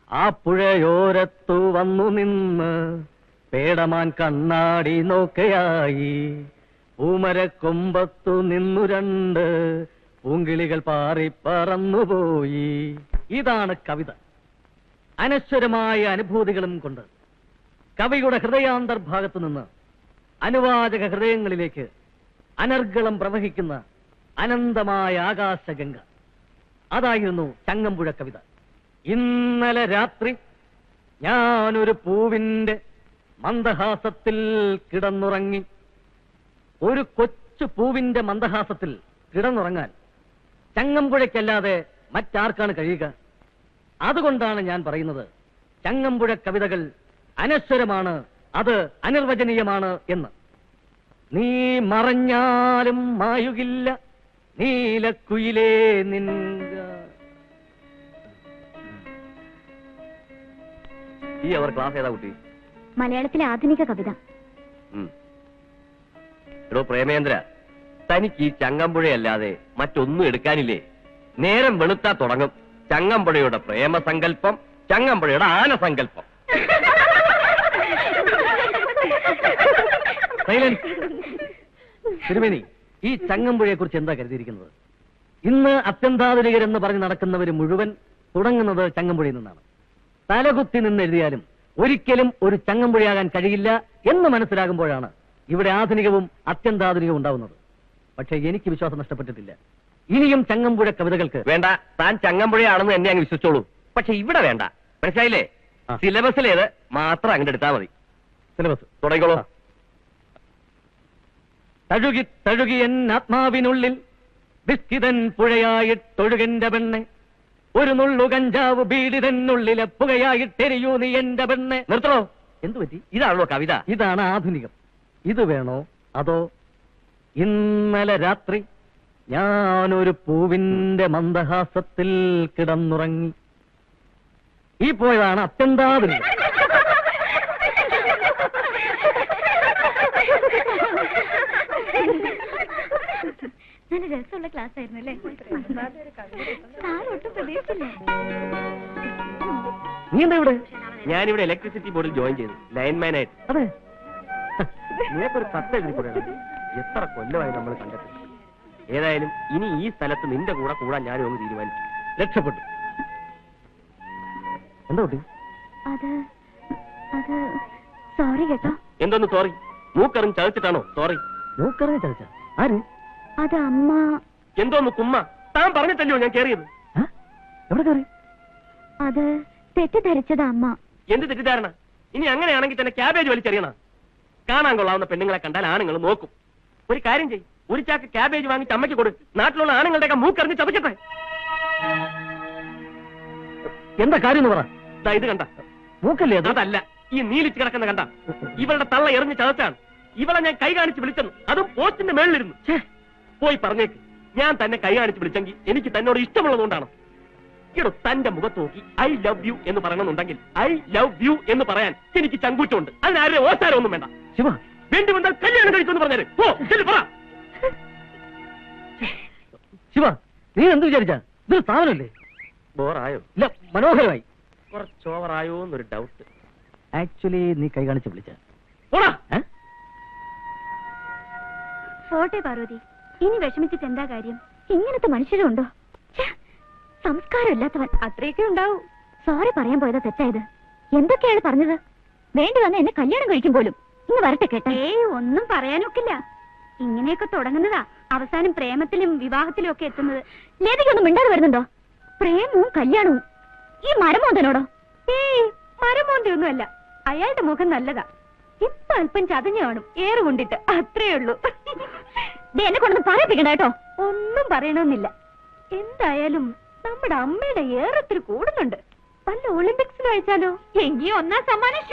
ആ പുഴയോരത്തു വന്നു നിന്ന് പേടമാൻ കണ്ണാടി നോക്കയായി. പൂമരക്കൊമ്പത്തു നിന്നു രണ്ട് പൂങ്കിളികൾ പാറിപ്പറന്നുപോയി. ഇതാണ് കവിത. അനശ്വരമായ അനുഭൂതികളും കൊണ്ട് കവിയുടെ ഹൃദയാന്തർഭാഗത്തു നിന്ന് അനുവാചക ഹൃദയങ്ങളിലേക്ക് അനർഗളം പ്രവഹിക്കുന്ന അനന്തമായ ആകാശഗംഗ. അതായിരുന്നു ചങ്ങമ്പുഴ കവിത. ഇന്നലെ രാത്രി ഞാനൊരു പൂവിന്റെ മന്ദഹാസത്തിൽ കിടന്നുറങ്ങി. ഒരു കൊച്ചു പൂവിന്റെ മന്ദഹാസത്തിൽ കിടന്നുറങ്ങാൻ ചങ്ങമ്പുഴയ്ക്കല്ലാതെ മറ്റാർക്കാണ് കഴിയുക? അതുകൊണ്ടാണ് ഞാൻ പറയുന്നത് ചങ്ങമ്പുഴ കവിതകൾ അനശ്വരമാണ്, അത് അനിർവചനീയമാണ് എന്ന്. നീ മറഞ്ഞാലും മായുകില്ല നീലക്കുയിലേ നിൻക. ഈ അവർ ക്ലാസ് ഏതാ കുട്ടി? മലയാളത്തിലെ ആധുനിക കവിത. എടോ പ്രേമേന്ദ്ര, തനിക്ക് ഈ ചങ്ങമ്പുഴയല്ലാതെ മറ്റൊന്നും എടുക്കാനില്ലേ? നേരം വെളുത്താ തുടങ്ങും ചങ്ങമ്പുഴയുടെ പ്രേമസങ്കല്പം, ചങ്ങമ്പുഴയുടെ ആനസങ്കല്പം. തിരുമേനി, ഈ ചങ്ങമ്പുഴയെ കുറിച്ച് എന്താ കരുതിയിരിക്കുന്നത്? ഇന്ന് അത്യന്താധുനികരെന്ന് പറഞ്ഞ് നടക്കുന്നവര് മുഴുവൻ തുടങ്ങുന്നത് ചങ്ങമ്പുഴയിൽ നിന്നാണ്. തലകുത്തി നിന്ന് എഴുതിയാലും ഒരിക്കലും ഒരു ചങ്ങമ്പുഴയാകാൻ കഴിയില്ല എന്ന് മനസ്സിലാകുമ്പോഴാണ് ഇവിടെ ആധുനികവും അത്യന്താധുനികവും ഉണ്ടാവുന്നത്. പക്ഷേ എനിക്ക് വിശ്വാസം നഷ്ടപ്പെട്ടിട്ടില്ല. ഇനിയും ചങ്ങമ്പുഴ കവിതകൾക്ക് വേണ്ട. താൻ ചങ്ങമ്പുഴയാണെന്ന് എന്നെ അങ്ങ് വിശ്വസിച്ചോളൂ. പക്ഷെ ഇവിടെ വേണ്ട. മനസ്സിലായില്ലേ? സിലബസിലേത് മാത്രം അങ്ങോട്ട് എടുത്താൽ മതി. സിലബസ് തുടങ്ങിക്കോളൂ. തഴുകി തഴുകി എൻ ആത്മാവിനുള്ളിൽ വിസ്കിതൻ പുഴയായിട്ടൊഴുകന്റെ പെണ്ണെ, ഒരു നുള്ളു കഞ്ചാവ് ബീഡിതനുള്ളിലെ പുകയായിട്ടെരിയൂ നീ എന്റെ പെണ്ണെ. നിർത്തണോ? എന്തു പറ്റി? ഇതാണല്ലോ കവിത. ഇതാണ് ആധുനികം. ഇത് വേണോ? അതോ ഇന്നലെ രാത്രി ഞാനൊരു പൂവിന്റെ മന്ദഹാസത്തിൽ കിടന്നുറങ്ങി? ഈ പോയതാണ് അത്യന്താധുനികം. നല്ല രസമുള്ള ക്ലാസ് ആയിരുന്നു അല്ലേ? ഒട്ടും പ്രതീക്ഷിച്ചില്ലേ? നീ എന്താ ഇവിടെ? ഞാനിവിടെ ഇലക്ട്രിസിറ്റി ബോർഡിൽ ജോയിൻ ചെയ്തു, ലൈൻമാനായിട്ട്. അതെ, നിനക്കൊരു കത്ത് എഴുതിക്കൂടെയാണ്? എത്ര കൊല്ലമായി നമ്മൾ കണ്ടെത്തി. ഏതായാലും ഇനി ഈ സ്ഥലത്ത് നിന്റെ കൂടെ കൂടാൻ ഞാനും ഒന്ന് തീരുമാനിച്ചു. രക്ഷപ്പെട്ടു. എന്താ കുട്ടി? സോറി കേട്ടോ. എന്തോന്ന് സോറി? മൂക്കറിഞ്ഞ് ചതച്ചിട്ടാണോ സോറി? മൂക്കറിഞ്ഞ് ചതച്ച ആര്? അത് അമ്മ. എന്തോന്ന് കുമ്മ? താൻ പറഞ്ഞിട്ടല്ലോ ഞാൻ കേറിയത്. എവിടെ കയറി? അത് തെറ്റിദ്ധരിച്ചത് അമ്മ. എന്ത് തെറ്റിദ്ധാരണ? ഇനി അങ്ങനെയാണെങ്കിൽ തന്നെ ക്യാബേജ് വലിച്ചെറിയണ. കാണാൻ കൊള്ളാവുന്ന പെണ്ണുങ്ങളെ കണ്ടാൽ ആണുങ്ങൾ നോക്കും. ഒരു കാര്യം ചെയ്യും, ഒരു ചാക്ക് ക്യാബേജ് വാങ്ങിച്ച് അമ്മയ്ക്ക് കൊടു. നാട്ടിലുള്ള ആണുങ്ങളുടെയൊക്കെ മൂക്കറിഞ്ഞ് ചതക്കട്ടെ. എന്താ കാര്യം പറ. ഇത് കണ്ട മൂക്കല്ലേ? അതല്ല, ഈ നീലിച്ച് കിടക്കുന്ന കണ്ട. ഇവളുടെ തള്ള എറിഞ്ഞ് ചതച്ചാണ്. ഇവളെ ഞാൻ കൈ കാണിച്ച് വിളിച്ചെന്നു, അതും പോസ്റ്റിന്റെ മേളിലിരുന്നു. പോയി പറഞ്ഞേക്ക്, ഞാൻ തന്നെ കൈ കാണിച്ച് വിളിച്ചെങ്കിൽ എനിക്ക് തന്നോട് ഇഷ്ടമുള്ളതുകൊണ്ടാണ്. ഇടോ, തന്റെ മുഖത്ത് നോക്കി ഐ ലവ് യു എന്ന് പറയണമെന്നുണ്ടെങ്കിൽ ഐ ലവ് യു എന്ന് പറയാൻ എനിക്ക് ചങ്കൂറ്റമുണ്ട്. അതിനാരുടെ ഓസാരം ഒന്നും വേണ്ട. ശിവ, വേണ്ടി വന്നാൽ കല്യാണം കഴിക്കുമെന്ന് പറഞ്ഞാല് പറ. ശിവ, നീ എന്ത് വിചാരിച്ചാ? ഇതൊരു സ്ഥാപനമല്ലേ? ബോറായോ? ഇല്ല, മനോഹരമായി. കുറച്ച് ഓവറായോ എന്നൊരു ഡൗട്ട്. ആക്ച്വലി നീ കൈ കാണിച്ച് വിളിച്ച പോട്ടെ പാർവതി, ഇനി വിഷമിച്ചിട്ട് എന്താ കാര്യം? ഇങ്ങനത്തെ മനുഷ്യരുണ്ടോ? സംസ്കാരമില്ലാത്തവൻ അത്രയൊക്കെ ഉണ്ടാവും. സോറി പറയാൻ പോയതാ തെറ്റായത്. എന്തൊക്കെയാണ് പറഞ്ഞത്? വേണ്ടി വന്ന എന്നെ കല്യാണം കഴിക്കും പോലും. ഇന്ന് വരട്ടെ കേട്ടെ. ഒന്നും പറയാനൊക്കില്ല. ഇങ്ങനെയൊക്കെ തുടങ്ങുന്നതാ അവസാനം പ്രേമത്തിലും വിവാഹത്തിലും ഒക്കെ എത്തുന്നത്. ലേതിക്കൊന്നും മിണ്ടാതെ വരുന്നുണ്ടോ? പ്രേമവും കല്യാണവും. ഈ മരമോന്തനോടോ? മരമോന്തയൊന്നുമല്ല, അയാളുടെ മുഖം നല്ലതാ. ഇപ്പൊ അല്പം ചതഞ്ഞു കാണും, ഏറ് കൊണ്ടിട്ട്. അത്രേ ഉള്ളൂ. എന്നെ കൊണ്ടൊന്നും പറയിപ്പിക്കണ്ട കേട്ടോ. ഒന്നും പറയണമെന്നില്ല. എന്തായാലും നമ്മുടെ അമ്മയുടെ ഏറത്തിൽ കൂടുന്നുണ്ട്. വല്ല ഒളിമ്പിക്സിൽ അയച്ചാലോ? എങ്കിൽ ഒന്നാം സമ്മാനം.